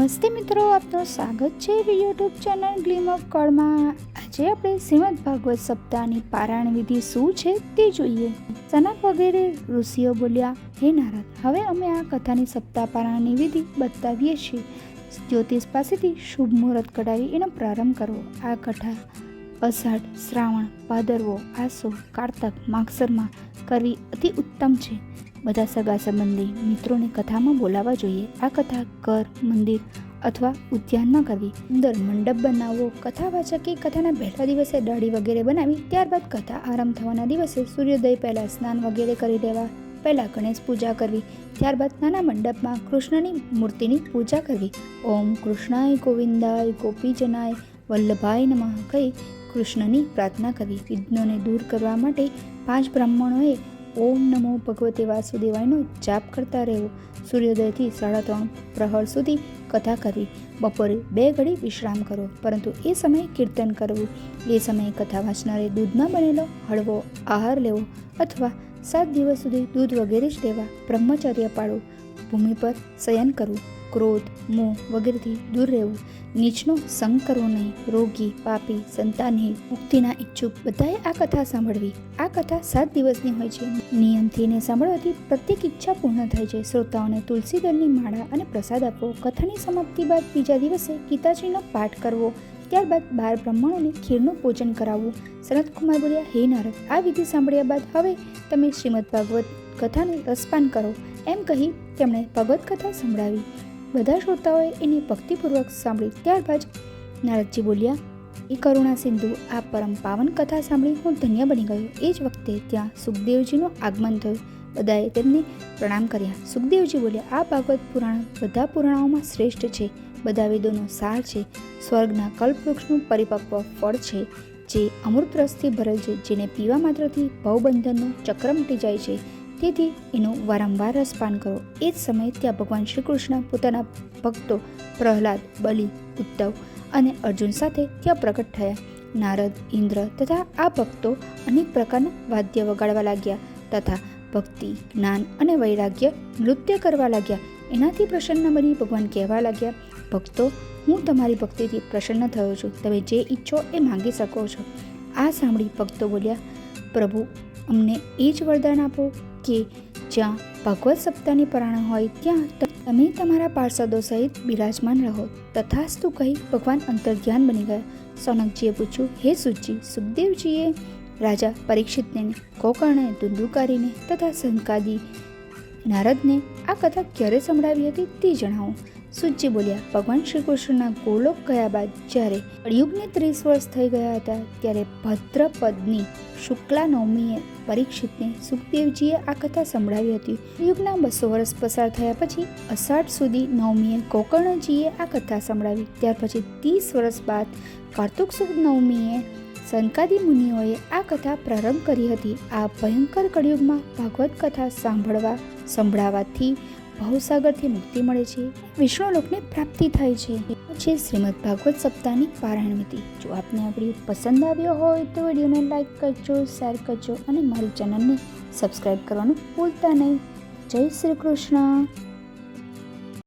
નમસ્તે મિત્રો, આપનું સ્વાગત છે યુટ્યુબ ચેનલ ગ્લીમ ઓફ ગોડમાં। આજે આપણે શ્રીમદ ભાગવત સપ્તાહની પારાયણ વિધિ શું છે તે જોઈએ। સનક વગેરે ઋષિઓ બોલ્યા, હે નારદ, હવે અમે આ કથાની સપ્તાહ પારાયણની વિધિ બતાવીએ છીએ। જ્યોતિષ પાસેથી શુભ મુહૂર્ત કઢાવી એનો પ્રારંભ કરવો। આ કથા અષાઢ, શ્રાવણ, ભાદરવો, આસો, કારતક, માગસરમાં કરવી અતિ ઉત્તમ છે। બધા સગા સંબંધી મિત્રોને કથામાં બોલાવવા જોઈએ। આ કથા ઘર, મંદિર અથવા ઉદ્યાનમાં કરવી। સુંદર મંડપ બનાવવો। કથા વાચકે કથાના પહેલા દિવસે દાઢી વગેરે બનાવી ત્યારબાદ કથા આરંભ થવાના દિવસે સૂર્યોદય પહેલા સ્નાન વગેરે કરી લેવા। પહેલા ગણેશ પૂજા કરવી, ત્યારબાદ નાના મંડપમાં કૃષ્ણની મૂર્તિની પૂજા કરવી। ઓમ કૃષ્ણાય ગોવિંદાય ગોપીજનાય વલ્લભાય નમઃ કહી કૃષ્ણની પ્રાર્થના કરવી। વિઘ્નોને દૂર કરવા માટે 5 બ્રાહ્મણોએ ઓમ નમો ભગવતે વાસુદેવાયનો જાપ કરતા રહેવો। સૂર્યોદયથી 3:30 પ્રહર સુધી કથા કરવી। બપોરે 2 ઘડી વિશ્રામ કરવો, પરંતુ એ સમયે કીર્તન કરવું। એ સમયે કથા વાંચનારે દૂધમાં બનેલો હળવો આહાર લેવો અથવા 7 દિવસ સુધી દૂધ વગેરે જ લેવા। બ્રહ્મચર્ય પાળવું। ભૂમિ પર શયન કરવું। ક્રોધ, મોહ વગેરેથી દૂર રહેવું। નીચનો સંગ કરવો નહીં। રોગી, પાપી, સંતાનહીન, મુક્તિના ઈચ્છુક બધાએ આ કથા સાંભળવી। આ કથા 7 દિવસની હોય છે। નિયમથી એને સાંભળવાથી પ્રત્યેક ઈચ્છા પૂર્ણ થાય છે। શ્રોતાઓને તુલસી દળની માળા અને પ્રસાદ આપવો। કથાની સમાપ્તિ બાદ બીજા દિવસે ગીતાજીનો પાઠ કરવો। ત્યારબાદ 12 બ્રાહ્મણોને ખીરનું પૂજન કરાવવું। સનતકુમાર બોલ્યા, હે નારદ, આ વિધિ સાંભળ્યા બાદ હવે તમે શ્રીમદ ભાગવત કથાનું રસપાન કરો, એમ કહી તેમણે ભગવત કથા સંભળાવી। બધા શ્રોતાઓએ એને ભક્તિપૂર્વક સાંભળી। ત્યારબાદ નારદજી બોલ્યા, એ કરુણા સિંધુ, આ પરમ પાવન કથા સાંભળી હું ધન્ય બની ગયો। એ જ વખતે ત્યાં સુખદેવજીનું આગમન થયું। બધાએ તેમને પ્રણામ કર્યા। સુખદેવજી બોલ્યા, આ ભાગવત પુરાણ બધા પુરાણોમાં શ્રેષ્ઠ છે। બધા વેદોનો સાર છે। સ્વર્ગના કલ્પવૃક્ષનું પરિપક્વ ફળ છે, જે અમૃત રસથી ભરેલ છે, જેને પીવા માત્રથી ભવબંધનનું ચક્ર મટી જાય છે। તેથી એનું વારંવાર રસપાન કરો। એ જ સમયે ત્યાં ભગવાન શ્રી કૃષ્ણ પોતાના ભક્તો પ્રહલાદ, બલિ, ઉદ્ધવ અને અર્જુન સાથે ત્યાં પ્રગટ થયા। નારદ, ઇન્દ્ર તથા આ ભક્તો અનેક પ્રકારના વાદ્ય વગાડવા લાગ્યા તથા ભક્તિ, જ્ઞાન અને વૈરાગ્ય નૃત્ય કરવા લાગ્યા। એનાથી પ્રસન્ન બની ભગવાન કહેવા લાગ્યા, ભક્તો, હું તમારી ભક્તિથી પ્રસન્ન થયો છું। તમે જે ઈચ્છો એ માંગી શકો છો। આ સાંભળી ભક્તો બોલ્યા, પ્રભુ, અમને એ જ વરદાન આપો કે જ્યાં ભાગવત સપ્તાહની પારાયણ હોય ત્યાં તમે તમારા પાર્ષદો સહિત બિરાજમાન રહો। તથાસ્તુ કહી ભગવાન અંતર્ધ્યાન બની ગયા। સનકજીએ પૂછ્યું, હે સુતજી, સુખદેવજીએ રાજા પરીક્ષિતને, ગોકર્ણે, ધુંધુકારીને તથા સંકાદી નારદને આ કથા ક્યારે સંભળાવી હતી તે જણાવો। સુતજી બોલ્યા, ભગવાન શ્રી કૃષ્ણના ગોલોક ગયા બાદ જ્યારે કળિયુગને 30 વર્ષ થઈ ગયા હતા ત્યારે ભદ્રપદની શુક્લા નવમીએ પરીક્ષિતને સુખદેવજીએ આ કથા સંભળાવી હતી। કળિયુગના 200 વર્ષ પસાર થયા પછી અષાઢ સુધી નવમીએ ગોકર્ણજીએ આ કથા સંભળાવી। ત્યાર પછી 30 વર્ષ બાદ કાર્તિક સુદ નવમીએ સંકાદી મુનિઓએ આ કથા પ્રારંભ કરી હતી। આ ભયંકર કળિયુગમાં ભાગવત કથા સંભળાવાથી ભવસાગરથી મુક્તિ મળે છે, વિષ્ણુલોકને પ્રાપ્તિ થાય છે। છે શ્રીમદ ભાગવત સપ્તાહની પારાયણ વિધિ। જો આપને આ વિડીયો પસંદ આવ્યો હોય તો વિડીયોને લાઈક કરજો, શેર કરજો અને મારી ચેનલને સબસ્ક્રાઈબ કરવાનું ભૂલતા નહીં। જય શ્રી કૃષ્ણ।